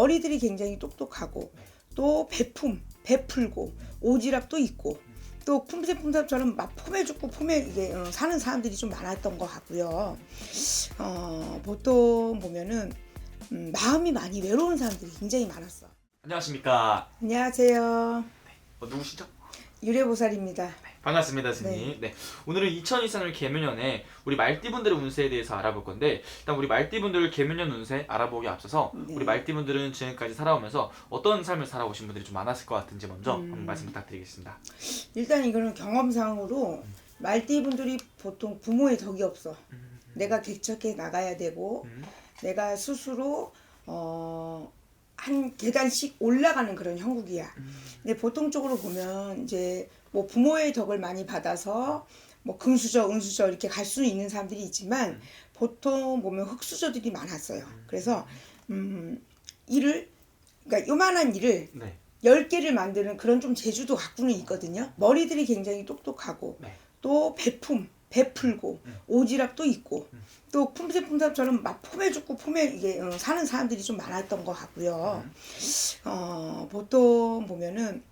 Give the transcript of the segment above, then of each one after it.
머리들이 굉장히 똑똑하고 또 베풀고 오지랖도 있고 또 쿰찰쿰찰처럼 막 폼에 죽고 폼에 이게 사는 사람들이 좀 많았던 것 같고요. 보통 보면은 마음이 많이 외로운 사람들이 굉장히 많았어. 안녕하십니까. 안녕하세요. 누구시죠? 유례보살입니다. 반갑습니다, 스님. 네. 오늘은 2023년 개묘년에 우리 말띠분들의 운세에 대해서 알아볼 건데, 일단 우리 말띠분들 개묘년 운세 알아보기 앞서서 우리 말띠분들은 지금까지 살아오면서 어떤 삶을 살아오신 분들이 좀 많았을 것 같은지 먼저 한번 말씀 부탁드리겠습니다. 일단 이거는 경험상으로 말띠분들이 보통 부모의 덕이 없어. 내가 개척해 나가야 되고 내가 스스로 한 계단씩 올라가는 그런 형국이야. 근데 보통적으로 보면 이제 뭐 부모의 덕을 많이 받아서 뭐 금수저, 은수저 이렇게 갈 수 있는 사람들이 있지만 보통 보면 흑수저들이 많았어요. 그래서 그러니까 요만한 일을 네. 10개를 만드는 그런 좀 재주도 갖고는 있거든요. 머리들이 굉장히 똑똑하고 네. 또 베풀고 오지랖도 있고 또 쿰찰쿰찰처럼 막 폼에 죽고 폼에 이게 사는 사람들이 좀 많았던 것 같고요. 보통 보면은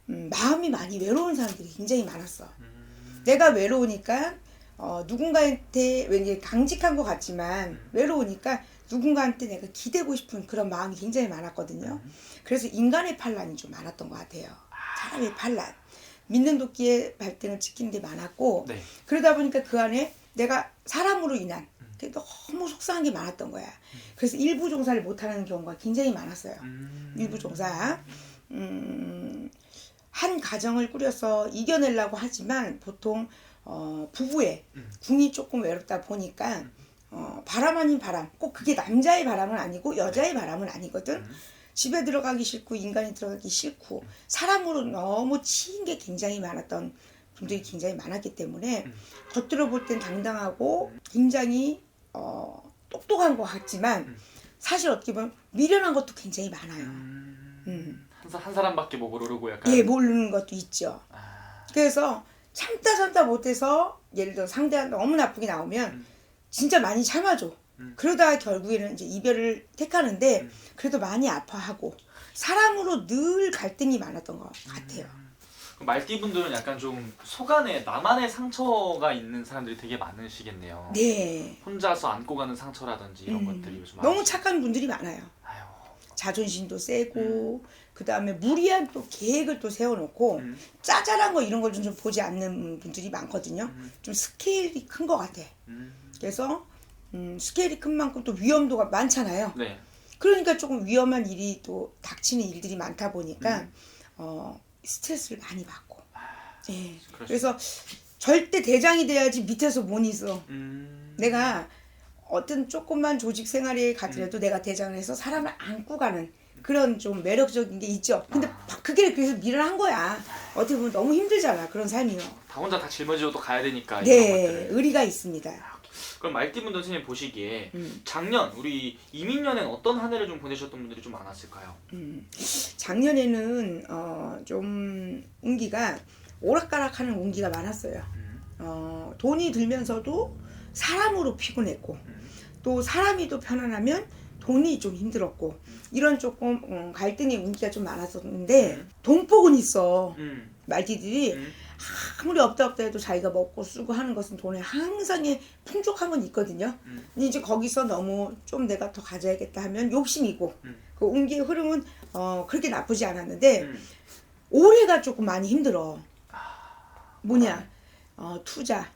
마음이 많이 외로운 사람들이 굉장히 많았어. 내가 외로우니까 누군가한테 왠지 강직한 것 같지만 외로우니까 누군가한테 내가 기대고 싶은 그런 마음이 굉장히 많았거든요. 그래서 인간의 반란이 좀 많았던 것 같아요. 사람의 반란. 믿는 도끼의 발등을 찍히는 데 많았고 네. 그러다 보니까 그 안에 내가 사람으로 인한 너무 속상한 게 많았던 거야. 그래서 일부 종사를 못하는 경우가 굉장히 많았어요. 일부 종사. 한 가정을 꾸려서 이겨내려고 하지만 보통 부부의 궁이 조금 외롭다 보니까 바람 아닌 바람, 꼭 그게 남자의 바람은 아니고 여자의 바람은 아니거든. 집에 들어가기 싫고 인간이 들어가기 싫고 사람으로 너무 치인 게 굉장히 많았던 분들이 굉장히 많았기 때문에 겉으로 볼 땐 당당하고 굉장히 똑똑한 것 같지만 사실 어떻게 보면 미련한 것도 굉장히 많아요. 한 사람밖에 뭐 모르고 약간. 예, 모르는 것도 있죠. 그래서 참다 못해서 예를 들어 상대가 너무 나쁘게 나오면 진짜 많이 참아줘. 그러다가 결국에는 이제 이별을 택하는데 그래도 많이 아파하고 사람으로 늘 갈등이 많았던 것 같아요. 말띠분들은 약간 좀 속안에 나만의 상처가 있는 사람들이 되게 많으시겠네요. 네. 혼자서 안고 가는 상처라든지 이런 것들이 요즘 너무 많으시- 착한 분들이 많아요. 아유. 자존심도 세고 그 다음에 무리한 또 계획을 또 세워놓고 짜잘한 거 이런 걸 좀 보지 않는 분들이 많거든요. 좀 스케일이 큰 것 같아. 그래서 스케일이 큰 만큼 또 위험도가 많잖아요. 네. 그러니까 조금 위험한 일이 또 닥치는 일들이 많다 보니까 스트레스를 많이 받고. 예. 그래서 절대 대장이 돼야지 밑에서 못 있어. 내가 어떤 조그만 조직 생활에 가더라도 내가 대장을 해서 사람을 안고 가는 그런 좀 매력적인 게 있죠. 근데 그게 그래서 미련한 거야. 어떻게 보면 너무 힘들잖아. 그런 삶이요. 다 혼자 다 짊어지고 또 가야 되니까 이런 네. 것들을. 의리가 있습니다. 그럼 말띠분들 선생님 보시기에 작년 우리 이민년엔 어떤 한 해를 좀 보내셨던 분들이 좀 많았을까요? 작년에는 좀 운기가 오락가락하는 운기가 많았어요. 돈이 들면서도 사람으로 피곤했고 또 사람이 또 편안하면 돈이 좀 힘들었고 이런 조금 갈등의 운기가 좀 많았었는데 돈복은 있어. 말띠들이 아무리 없다 해도 자기가 먹고 쓰고 하는 것은 돈에 항상의 풍족함은 있거든요. 근데 이제 거기서 너무 좀 내가 더 가져야겠다 하면 욕심이고 그 운기의 흐름은 그렇게 나쁘지 않았는데 올해가 조금 많이 힘들어. 뭐냐 투자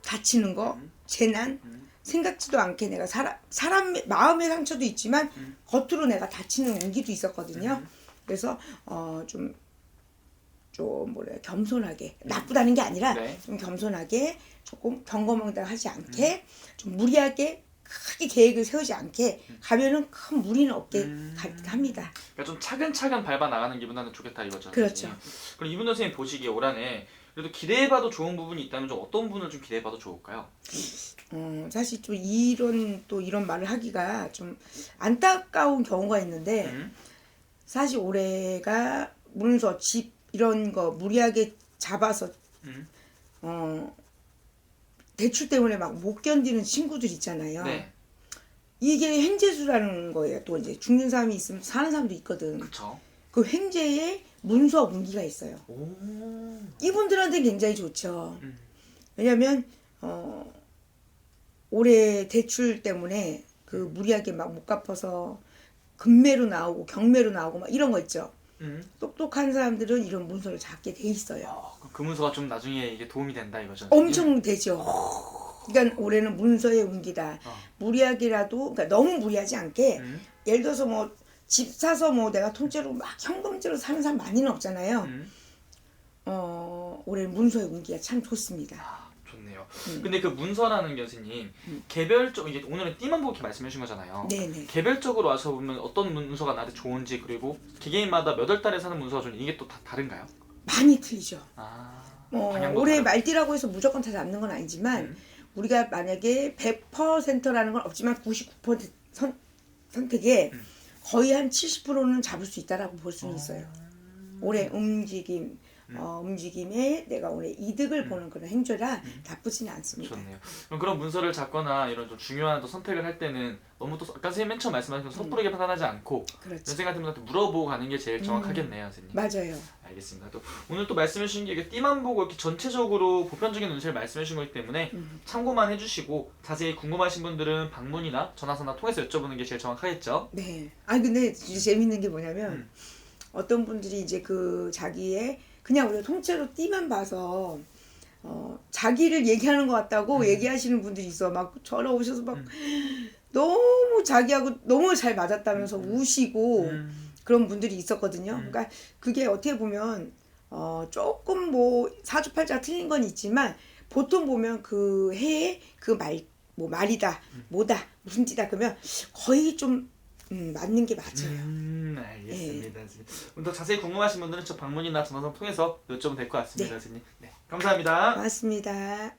다치는 거 재난 생각지도 않게 내가 사람 마음의 상처도 있지만 겉으로 내가 다치는 운기도 있었거든요. 그래서 좀 뭐래 겸손하게 나쁘다는 게 아니라 네. 좀 겸손하게 조금 경거망다하지 않게 좀 무리하게 크게 계획을 세우지 않게 가면은 큰 무리는 없게 합니다. 그러니까 좀 차근차근 밟아 나가는 게 무난은 좋겠다 이거죠. 그렇죠. 선생님. 그럼 이분 선생님 보시기에 올 한해 그래도 기대해봐도 좋은 부분이 있다면 좀 어떤 부분을 좀 기대해봐도 좋을까요? 사실 좀 이런 말을 하기가 좀 안타까운 경우가 있는데 사실 올해가 문서 집 이런 거 무리하게 잡아서 대출 때문에 막 못 견디는 친구들 있잖아요. 네. 이게 횡재수라는 거예요. 또 이제 죽는 사람이 있으면 사는 사람도 있거든. 그쵸. 그 횡재에 문서와 운기가 있어요. 오. 이분들한테 굉장히 좋죠. 왜냐면 올해 대출 때문에 그 무리하게 막 못 갚아서 금매로 나오고 경매로 나오고 막 이런 거 있죠. 똑똑한 사람들은 이런 문서를 잡게 돼 있어요. 그 문서가 좀 나중에 이게 도움이 된다 이거죠. 엄청 되죠. 그러니까 올해는 문서의 운기다. 무리하게라도, 그러니까 너무 무리하지 않게, 예를 들어서 뭐 집 사서 뭐 내가 통째로 막 현금제로 사는 사람 많이는 없잖아요. 올해 문서의 운기가 참 좋습니다. 좋네요. 근데 그 문서라는 게 선생님 개별적 이게 오늘은 띠만 보고 이렇게 말씀해 주신 거잖아요. 네네. 개별적으로 와서 보면 어떤 문서가 나한테 좋은지 그리고 개개인마다 몇 월 달에 사는 문서가 좋은지 이게 또 다 다른가요? 많이 틀리죠. 방향도 올해 다르고. 말띠라고 해서 무조건 다 잡는 건 아니지만 우리가 만약에 100%라는 건 없지만 99% 선택에 거의 한 70%는 잡을 수 있다라고 볼 수는 있어요. 올해 움직임에 내가 올해 이득을 보는 그런 행조라 나쁘지는 않습니다. 좋네요. 그럼 그런 문서를 잡거나 이런 좀 중요한 또 선택을 할 때는 너무 또 아까 선생님 맨 처음 말씀하신 것처럼 섣부르게 판단하지 않고 그렇죠. 선생님 같은 분한테 물어보고 가는 게 제일 정확하겠네요, 선생님. 맞아요. 알겠습니다. 또 오늘 또 말씀해 주신 게 이게 띠만 보고 이렇게 전체적으로 보편적인 운세를 말씀해 주신 거기 때문에 참고만 해주시고 자세히 궁금하신 분들은 방문이나 전화선화 통해서 여쭤보는 게 제일 정확하겠죠? 네. 아니 근데 진짜 재밌는 게 뭐냐면 어떤 분들이 이제 그 자기의 그냥 우리가 통째로 띠만 봐서 자기를 얘기하는 것 같다고 얘기하시는 분들이 있어. 막 전화 오셔서 막 너무 자기하고 너무 잘 맞았다면서 우시고 그런 분들이 있었거든요. 그러니까 그게 어떻게 보면 조금 뭐 사주팔자가 틀린 건 있지만 보통 보면 그 해에 그 말이다, 뭐다, 무슨 띠다 그러면 거의 좀 맞는 게 맞아요. 알겠습니다. 네. 더 자세히 궁금하신 분들은 저 방문이나 전화선 통해서 여쭤보면 될 것 같습니다, 선생님. 네, 감사합니다. 고맙습니다.